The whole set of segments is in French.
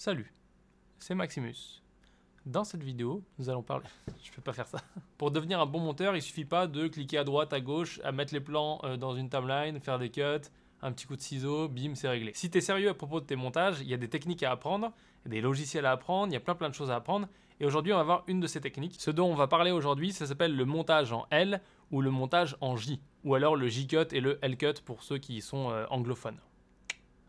Salut, c'est Maximus. Dans cette vidéo, nous allons parler... Je peux pas faire ça. Pour devenir un bon monteur, il suffit pas de cliquer à droite, à gauche, à mettre les plans dans une timeline, faire des cuts, un petit coup de ciseau, bim, c'est réglé. Si tu es sérieux à propos de tes montages, il y a des techniques à apprendre, des logiciels à apprendre, il y a plein de choses à apprendre. Et aujourd'hui, on va voir une de ces techniques. Ce dont on va parler aujourd'hui, ça s'appelle le montage en L ou le montage en J. Ou alors le J-cut et le L-cut pour ceux qui sont anglophones.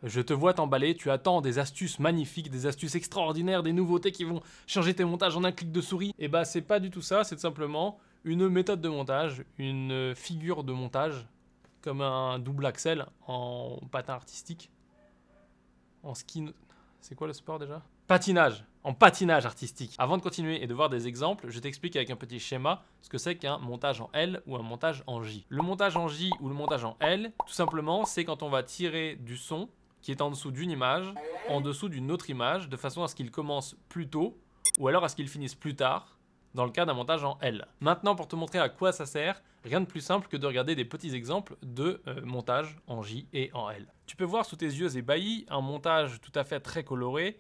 Je te vois t'emballer, tu attends des astuces magnifiques, des astuces extraordinaires, des nouveautés qui vont changer tes montages en un clic de souris. Et bah c'est pas du tout ça, c'est simplement une méthode de montage, une figure de montage, comme un double axel en patin artistique, en ski... C'est quoi le sport déjà? Patinage, en patinage artistique. Avant de continuer et de voir des exemples, je t'explique avec un petit schéma ce que c'est qu'un montage en L ou un montage en J. Le montage en J ou le montage en L, tout simplement, c'est quand on va tirer du son qui est en dessous d'une image, en dessous d'une autre image, de façon à ce qu'il commence plus tôt, ou alors à ce qu'il finisse plus tard, dans le cas d'un montage en L. Maintenant, pour te montrer à quoi ça sert, rien de plus simple que de regarder des petits exemples de montage en J et en L. Tu peux voir sous tes yeux ébahis un montage tout à fait très coloré,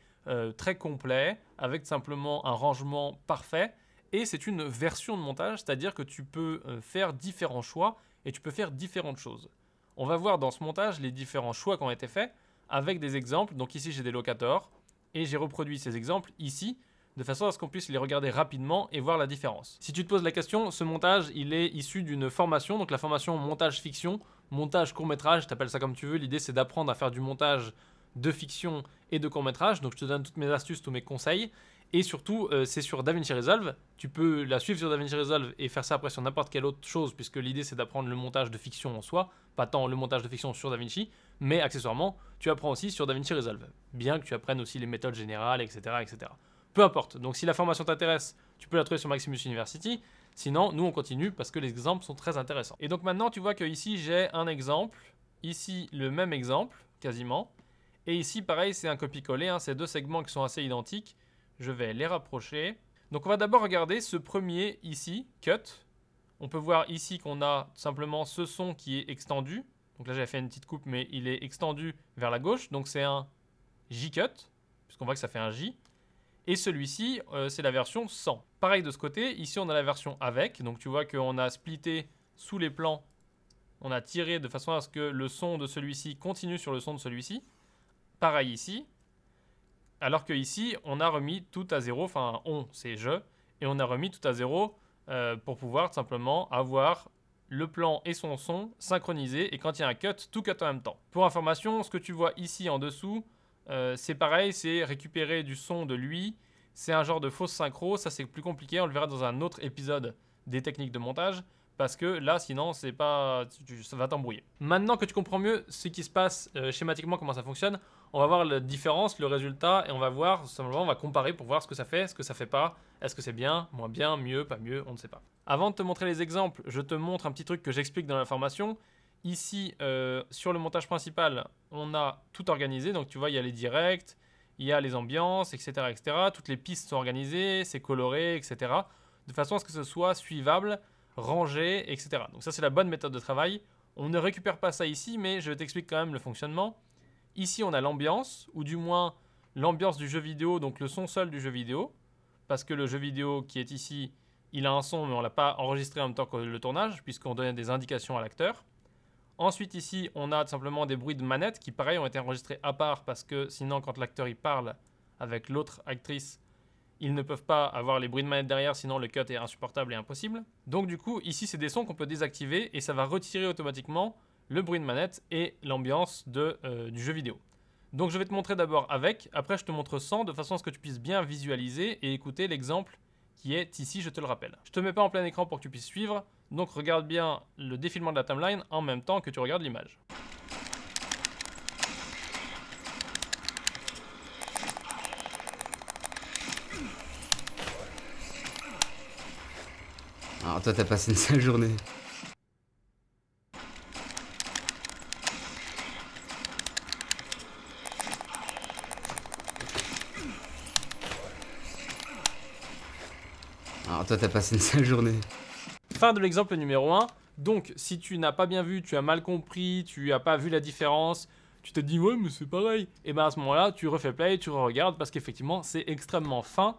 très complet, avec simplement un rangement parfait, et c'est une version de montage, c'est-à-dire que tu peux faire différents choix, et tu peux faire différentes choses. On va voir dans ce montage les différents choix qui ont été faits, avec des exemples. Donc ici j'ai des locators et j'ai reproduit ces exemples ici de façon à ce qu'on puisse les regarder rapidement et voir la différence. Si tu te poses la question, ce montage il est issu d'une formation, donc la formation montage fiction, montage court-métrage, t'appelles ça comme tu veux. L'idée c'est d'apprendre à faire du montage de fiction et de court-métrage, donc je te donne toutes mes astuces, tous mes conseils. Et surtout, c'est sur DaVinci Resolve. Tu peux la suivre sur DaVinci Resolve et faire ça après sur n'importe quelle autre chose, puisque l'idée c'est d'apprendre le montage de fiction en soi, pas tant le montage de fiction sur DaVinci, mais accessoirement, tu apprends aussi sur DaVinci Resolve, bien que tu apprennes aussi les méthodes générales, etc., etc. Peu importe. Donc si la formation t'intéresse, tu peux la trouver sur Maximus University. Sinon, nous on continue parce que les exemples sont très intéressants. Et donc maintenant, tu vois que ici j'ai un exemple, ici le même exemple, quasiment, et ici pareil, c'est un copier-coller, hein, c'est deux segments qui sont assez identiques. Je vais les rapprocher. Donc on va d'abord regarder ce premier ici, cut. On peut voir ici qu'on a simplement ce son qui est extendu. Donc là j'avais fait une petite coupe mais il est extendu vers la gauche. Donc c'est un J-cut, puisqu'on voit que ça fait un J. Et celui-ci, c'est la version sans. Pareil de ce côté, ici on a la version avec. Donc tu vois qu'on a splitté sous les plans. On a tiré de façon à ce que le son de celui-ci continue sur le son de celui-ci. Pareil ici. Alors que ici, on a remis tout à zéro, enfin on, c'est je, et on a remis tout à zéro pour pouvoir tout simplement avoir le plan et son son synchronisés, et quand il y a un cut, tout cut en même temps. Pour information, ce que tu vois ici en dessous, c'est pareil, c'est récupérer du son de lui, c'est un genre de fausse synchro, ça c'est plus compliqué, on le verra dans un autre épisode des techniques de montage, parce que là, sinon, c'est pas, ça va t'embrouiller. Maintenant que tu comprends mieux ce qui se passe schématiquement, comment ça fonctionne, on va voir la différence, le résultat, et on va voir, simplement, on va comparer pour voir ce que ça fait pas, est-ce que c'est bien, moins bien, mieux, pas mieux, on ne sait pas. Avant de te montrer les exemples, je te montre un petit truc que j'explique dans la formation. Ici, sur le montage principal, on a tout organisé, donc tu vois, il y a les directs, il y a les ambiances, etc., etc. Toutes les pistes sont organisées, c'est coloré, etc., de façon à ce que ce soit suivable, rangé, etc. Donc ça, c'est la bonne méthode de travail. On ne récupère pas ça ici, mais je t'explique quand même le fonctionnement. Ici, on a l'ambiance, ou du moins l'ambiance du jeu vidéo, donc le son seul du jeu vidéo, parce que le jeu vidéo qui est ici, il a un son, mais on ne l'a pas enregistré en même temps que le tournage, puisqu'on donnait des indications à l'acteur. Ensuite, ici, on a simplement des bruits de manette qui, pareil, ont été enregistrés à part, parce que sinon, quand l'acteur il parle avec l'autre actrice, ils ne peuvent pas avoir les bruits de manette derrière, sinon le cut est insupportable et impossible. Donc du coup, ici, c'est des sons qu'on peut désactiver et ça va retirer automatiquement le bruit de manette et l'ambiance du jeu vidéo. Donc je vais te montrer d'abord avec, après je te montre sans, de façon à ce que tu puisses bien visualiser et écouter l'exemple qui est ici, je te le rappelle. Je te mets pas en plein écran pour que tu puisses suivre, donc regarde bien le défilement de la timeline en même temps que tu regardes l'image. Alors toi t'as passé une sale journée. Alors toi t'as passé une sale journée. Fin de l'exemple numéro 1. Donc si tu n'as pas bien vu, tu as mal compris, tu n'as pas vu la différence, tu t'es dit ouais mais c'est pareil. Et ben à ce moment-là, tu refais play, tu re-regardes parce qu'effectivement c'est extrêmement fin.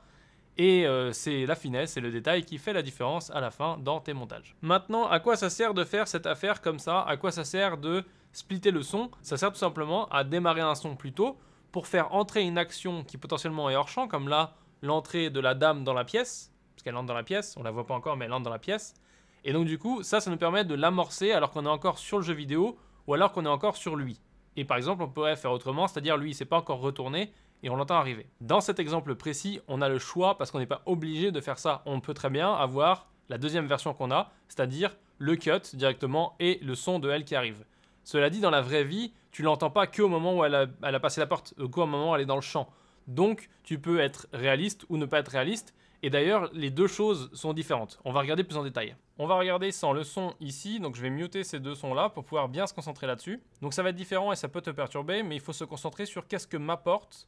Et c'est la finesse et le détail qui fait la différence à la fin dans tes montages. Maintenant, à quoi ça sert de faire cette affaire comme ça? À quoi ça sert de splitter le son? Ça sert tout simplement à démarrer un son plus tôt pour faire entrer une action qui potentiellement est hors champ, comme là, l'entrée de la dame dans la pièce, parce qu'elle entre dans la pièce, on la voit pas encore, mais elle entre dans la pièce. Et donc du coup, ça nous permet de l'amorcer alors qu'on est encore sur le jeu vidéo ou alors qu'on est encore sur lui. Et par exemple, on pourrait faire autrement, c'est-à-dire lui, il s'est pas encore retourné, et on l'entend arriver. Dans cet exemple précis, on a le choix parce qu'on n'est pas obligé de faire ça. On peut très bien avoir la deuxième version qu'on a, c'est-à-dire le cut directement et le son de elle qui arrive. Cela dit, dans la vraie vie, tu l'entends pas qu'au moment où elle a passé la porte, qu'au moment où elle est dans le champ. Donc, tu peux être réaliste ou ne pas être réaliste. Et d'ailleurs, les deux choses sont différentes. On va regarder plus en détail. On va regarder sans le son ici. Donc, je vais muter ces deux sons-là pour pouvoir bien se concentrer là-dessus. Donc, ça va être différent et ça peut te perturber, mais il faut se concentrer sur qu'est-ce que m'apporte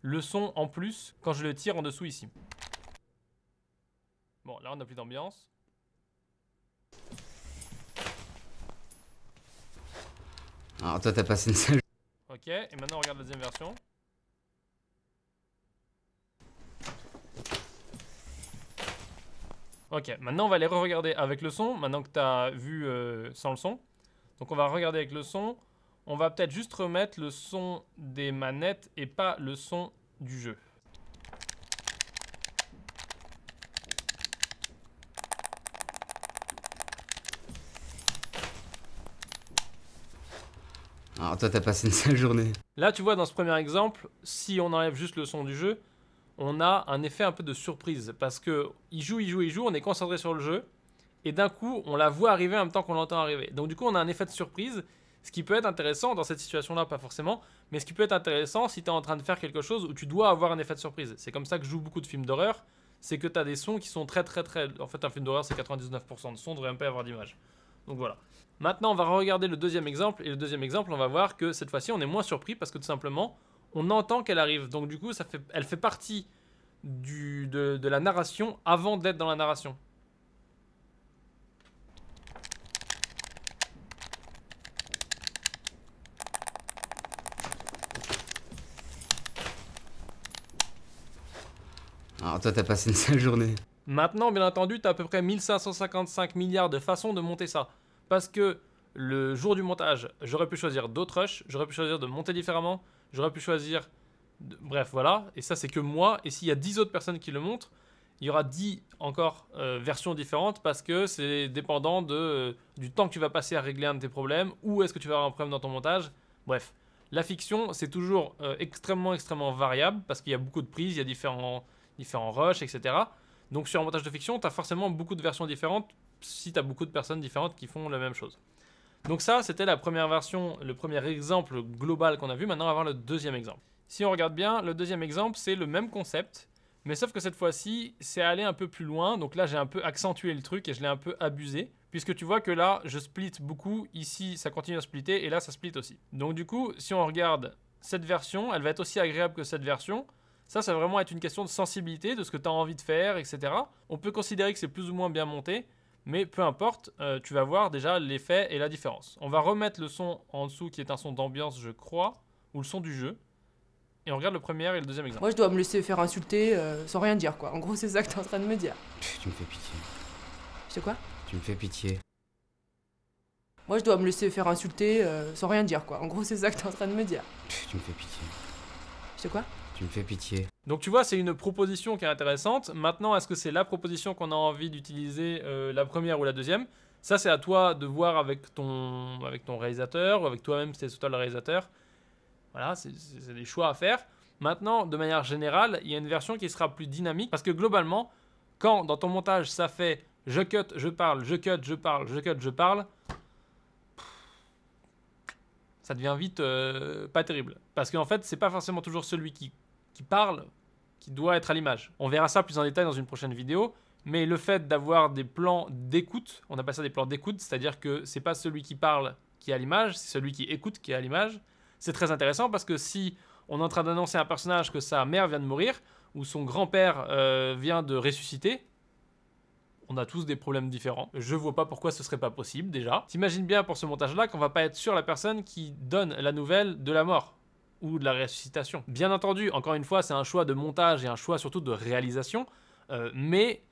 le son en plus quand je le tire en dessous ici. Bon, là on n'a plus d'ambiance. Alors toi t'as passé une sale... Ok, et maintenant on regarde la deuxième version. Ok, maintenant on va les re-regarder avec le son, maintenant que tu as vu sans le son. Donc on va regarder avec le son. On va peut-être juste remettre le son des manettes et pas le son du jeu. Alors toi t'as passé une sale journée. Là tu vois dans ce premier exemple, si on enlève juste le son du jeu, on a un effet un peu de surprise. Parce que il joue, on est concentré sur le jeu. Et d'un coup, on la voit arriver en même temps qu'on l'entend arriver. Donc du coup, on a un effet de surprise. Ce qui peut être intéressant dans cette situation-là, pas forcément, mais ce qui peut être intéressant si tu es en train de faire quelque chose où tu dois avoir un effet de surprise. C'est comme ça que je joue beaucoup de films d'horreur, c'est que tu as des sons qui sont très... En fait, un film d'horreur, c'est 99% de son, il devrait même pas y avoir d'image. Donc voilà. Maintenant, on va regarder le deuxième exemple, et le deuxième exemple, on va voir que cette fois-ci, on est moins surpris parce que tout simplement, on entend qu'elle arrive. Donc du coup, elle fait partie de la narration avant d'être dans la narration. Alors toi t'as passé une sale journée. Maintenant, bien entendu, tu as à peu près 1555 milliards de façons de monter ça. Parce que le jour du montage, j'aurais pu choisir d'autres rushs, j'aurais pu choisir de monter différemment, j'aurais pu choisir... Bref, voilà. Et ça, c'est que moi. Et s'il y a 10 autres personnes qui le montrent, il y aura 10 encore versions différentes parce que c'est dépendant du temps que tu vas passer à régler un de tes problèmes ou est-ce que tu vas avoir un problème dans ton montage. Bref, la fiction, c'est toujours extrêmement variable parce qu'il y a beaucoup de prises, il y a différents rushs, etc. Donc sur un montage de fiction, tu as forcément beaucoup de versions différentes si tu as beaucoup de personnes différentes qui font la même chose. Donc ça, c'était la première version, le premier exemple global qu'on a vu. Maintenant, on va voir le deuxième exemple. Si on regarde bien, le deuxième exemple, c'est le même concept, mais sauf que cette fois-ci, c'est aller un peu plus loin. Donc là, j'ai un peu accentué le truc et je l'ai un peu abusé, puisque tu vois que là, je split beaucoup. Ici, ça continue à splitter et là, ça split aussi. Donc du coup, si on regarde cette version, elle va être aussi agréable que cette version. Ça va vraiment être une question de sensibilité, de ce que tu as envie de faire, etc. On peut considérer que c'est plus ou moins bien monté, mais peu importe, tu vas voir déjà l'effet et la différence. On va remettre le son en dessous, qui est un son d'ambiance, je crois, ou le son du jeu. Et on regarde le premier et le deuxième exemple. Moi, je dois me laisser faire insulter sans rien dire, quoi. En gros, c'est ça que t'es en train de me dire. Tu me fais pitié. C'est quoi? Tu me fais pitié. Moi, je dois me laisser faire insulter sans rien dire, quoi. En gros, c'est ça que t'es en train de me dire. Tu me fais pitié. C'est quoi? Tu me fais pitié. Donc tu vois, c'est une proposition qui est intéressante. Maintenant, est-ce que c'est la proposition qu'on a envie d'utiliser, la première ou la deuxième? Ça, c'est à toi de voir avec ton réalisateur, ou avec toi-même si c'est toi le réalisateur. Voilà, c'est des choix à faire. Maintenant, de manière générale, il y a une version qui sera plus dynamique. Parce que globalement, quand dans ton montage, ça fait je cut, je parle, je cut, je parle, je cut, je parle, ça devient vite pas terrible. Parce qu'en fait, c'est pas forcément toujours celui qui parle qui doit être à l'image. On verra ça plus en détail dans une prochaine vidéo. Mais le fait d'avoir des plans d'écoute, on appelle ça des plans d'écoute, c'est-à-dire que c'est pas celui qui parle qui est à l'image, c'est celui qui écoute qui est à l'image. C'est très intéressant parce que si on est en train d'annoncer à un personnage que sa mère vient de mourir ou son grand-père vient de ressusciter, On a tous des problèmes différents. Je vois pas pourquoi ce serait pas possible déjà. T'imagines bien pour ce montage-là qu'on va pas être sur la personne qui donne la nouvelle de la mort ou de la ressuscitation. Bien entendu, encore une fois, c'est un choix de montage et un choix surtout de réalisation, mais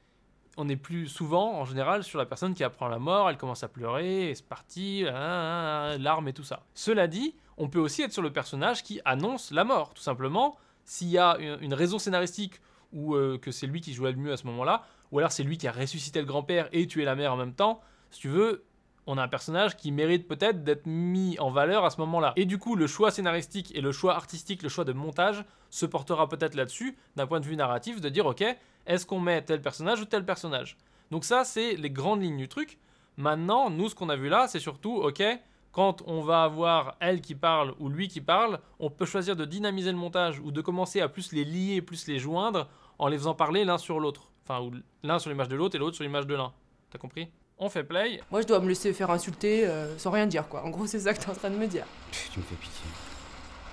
on est plus souvent, en général, sur la personne qui apprend la mort, elle commence à pleurer, et c'est parti, larmes et tout ça. Cela dit, on peut aussi être sur le personnage qui annonce la mort, tout simplement. S'il y a une raison scénaristique ou que c'est lui qui jouait le mieux à ce moment-là, ou alors c'est lui qui a ressuscité le grand-père et tué la mère en même temps, si tu veux, on a un personnage qui mérite peut-être d'être mis en valeur à ce moment-là. Et du coup, le choix scénaristique et le choix artistique, le choix de montage, se portera peut-être là-dessus, d'un point de vue narratif, de dire, ok, est-ce qu'on met tel personnage ou tel personnage? Donc ça, c'est les grandes lignes du truc. Maintenant, nous, ce qu'on a vu là, c'est surtout, ok, quand on va avoir elle qui parle ou lui qui parle, on peut choisir de dynamiser le montage ou de commencer à plus les lier, plus les joindre, en les faisant parler l'un sur l'autre. Enfin, ou l'un sur l'image de l'autre et l'autre sur l'image de l'un. T'as compris? On fait play. Moi, je dois me laisser faire insulter sans rien dire, quoi. En gros, c'est ça que t'es en train de me dire. Tu me fais pitié.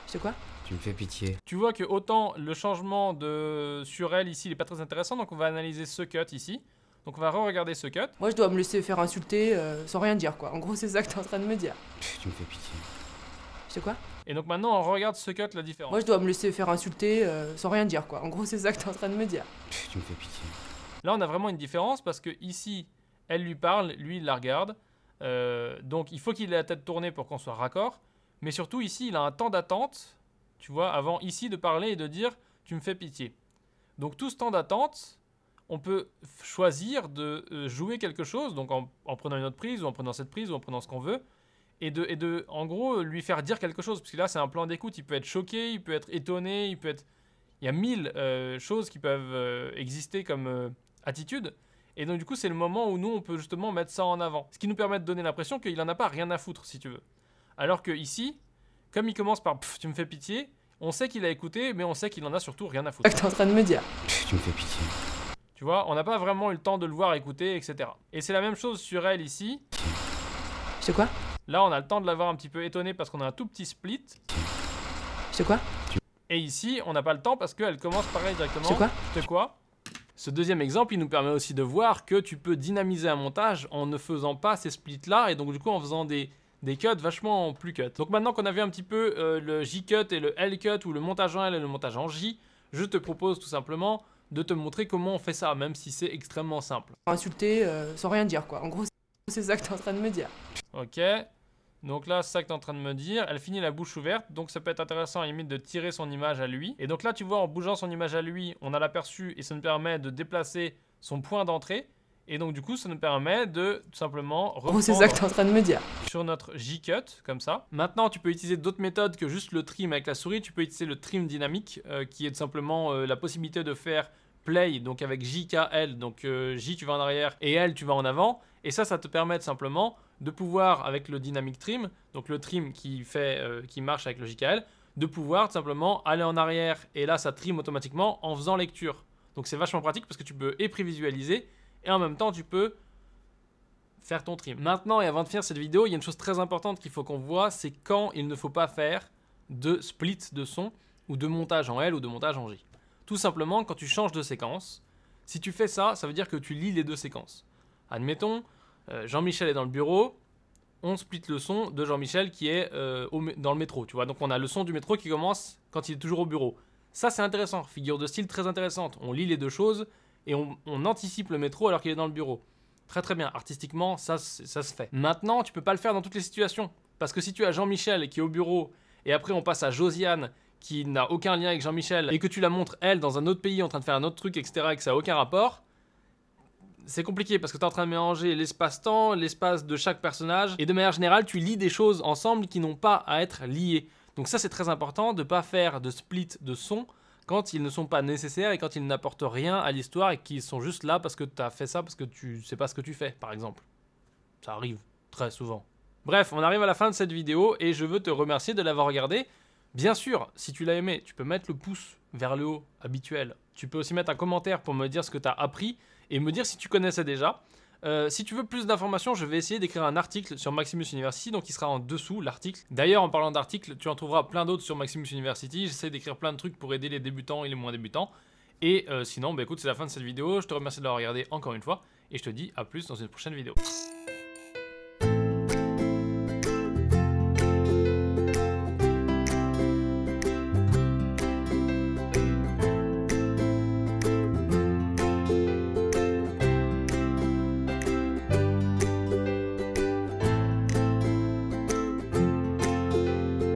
C'est quoi? Tu me fais pitié. Tu vois que autant le changement de sur elle ici, il est pas très intéressant, donc on va analyser ce cut ici. Donc on va re-regarder ce cut. Moi, je dois me laisser faire insulter sans rien dire, quoi. En gros, c'est ça que t'es en train de me dire. Tu me fais pitié. C'est quoi? Et donc maintenant on regarde ce cut, la différence. Moi, je dois me laisser faire insulter sans rien dire, quoi. En gros, c'est ça que t'es en train de me dire. Tu me fais pitié. Là on a vraiment une différence parce que ici, elle lui parle, lui il la regarde. Donc il faut qu'il ait la tête tournée pour qu'on soit raccord. Mais surtout ici, il a un temps d'attente, tu vois, avant ici de parler et de dire « tu me fais pitié ». Donc tout ce temps d'attente, on peut choisir de jouer quelque chose, donc en prenant une autre prise, ou en prenant cette prise, ou en prenant ce qu'on veut, et de, en gros, lui faire dire quelque chose. Parce que là, c'est un plan d'écoute, il peut être choqué, il peut être étonné, il peut être... Il y a 1000 choses qui peuvent exister comme attitude. Et donc du coup, c'est le moment où nous, on peut justement mettre ça en avant. Ce qui nous permet de donner l'impression qu'il n'en a pas rien à foutre, si tu veux. Alors que ici, comme il commence par « tu me fais pitié », on sait qu'il a écouté, mais on sait qu'il en a surtout rien à foutre. C'est ça que t'es en train de me dire. Tu me fais pitié. Tu vois, on n'a pas vraiment eu le temps de le voir écouter, etc. Et c'est la même chose sur elle ici. C'est quoi? Là, on a le temps de l'avoir un petit peu étonnée parce qu'on a un tout petit split. C'est quoi? Et ici, on n'a pas le temps parce qu'elle commence pareil directement. C'est quoi? C'est quoi? Ce deuxième exemple, il nous permet aussi de voir que tu peux dynamiser un montage en ne faisant pas ces splits-là, et donc du coup en faisant des cuts vachement plus cuts. Donc maintenant qu'on a vu un petit peu le J-cut et le L-cut, ou le montage en L et le montage en J, je te propose tout simplement de te montrer comment on fait ça, même si c'est extrêmement simple. Insulter sans rien dire, quoi. En gros, c'est ça que t'es en train de me dire. Ok, donc là c'est ça que tu es en train de me dire. Elle finit la bouche ouverte, donc ça peut être intéressant à la limite de tirer son image à lui. Et donc là tu vois, en bougeant son image à lui, on a l'aperçu et ça nous permet de déplacer son point d'entrée. Et donc du coup ça nous permet de tout simplement reprendre C'est ça que t'es en train de me dire. sur notre J-cut, comme ça. Maintenant tu peux utiliser d'autres méthodes que juste le trim avec la souris. Tu peux utiliser le trim dynamique, qui est tout simplement la possibilité de faire play, donc avec J, K, L. Donc J tu vas en arrière et L tu vas en avant. Et ça te permet tout simplement de pouvoir, avec le dynamic trim, donc le trim qui marche avec le JKL, de pouvoir tout simplement aller en arrière, et là ça trim automatiquement en faisant lecture. Donc c'est vachement pratique parce que tu peux et prévisualiser, et en même temps tu peux faire ton trim. Maintenant, et avant de finir cette vidéo, il y a une chose très importante qu'il faut qu'on voit, c'est quand il ne faut pas faire de split de son, ou de montage en L ou de montage en J. Tout simplement, quand tu changes de séquence, si tu fais ça, ça veut dire que tu lis les deux séquences. Admettons, Jean-Michel est dans le bureau, on split le son de Jean-Michel qui est dans le métro, tu vois. Donc on a le son du métro qui commence quand il est toujours au bureau. Ça c'est intéressant, figure de style très intéressante. On lit les deux choses et on anticipe le métro alors qu'il est dans le bureau. Très très bien, artistiquement ça se fait. Maintenant tu peux pas le faire dans toutes les situations. Parce que si tu as Jean-Michel qui est au bureau et après on passe à Josiane qui n'a aucun lien avec Jean-Michel et que tu la montres elle dans un autre pays en train de faire un autre truc, etc. et que ça n'a aucun rapport, c'est compliqué parce que tu es en train de mélanger l'espace-temps, l'espace de chaque personnage, et de manière générale, tu lis des choses ensemble qui n'ont pas à être liées. Donc ça, c'est très important de ne pas faire de split de son quand ils ne sont pas nécessaires et quand ils n'apportent rien à l'histoire et qu'ils sont juste là parce que tu as fait ça, parce que tu sais pas ce que tu fais, par exemple. Ça arrive très souvent. Bref, on arrive à la fin de cette vidéo et je veux te remercier de l'avoir regardée. Bien sûr, si tu l'as aimé, tu peux mettre le pouce vers le haut, habituel. Tu peux aussi mettre un commentaire pour me dire ce que tu as appris et me dire si tu connaissais déjà. Si tu veux plus d'informations, je vais essayer d'écrire un article sur Maximus University, donc il sera en dessous l'article. D'ailleurs, en parlant d'articles, tu en trouveras plein d'autres sur Maximus University. J'essaie d'écrire plein de trucs pour aider les débutants et les moins débutants. Et sinon, bah, écoute, c'est la fin de cette vidéo. Je te remercie de l'avoir regardé encore une fois. et je te dis à plus dans une prochaine vidéo.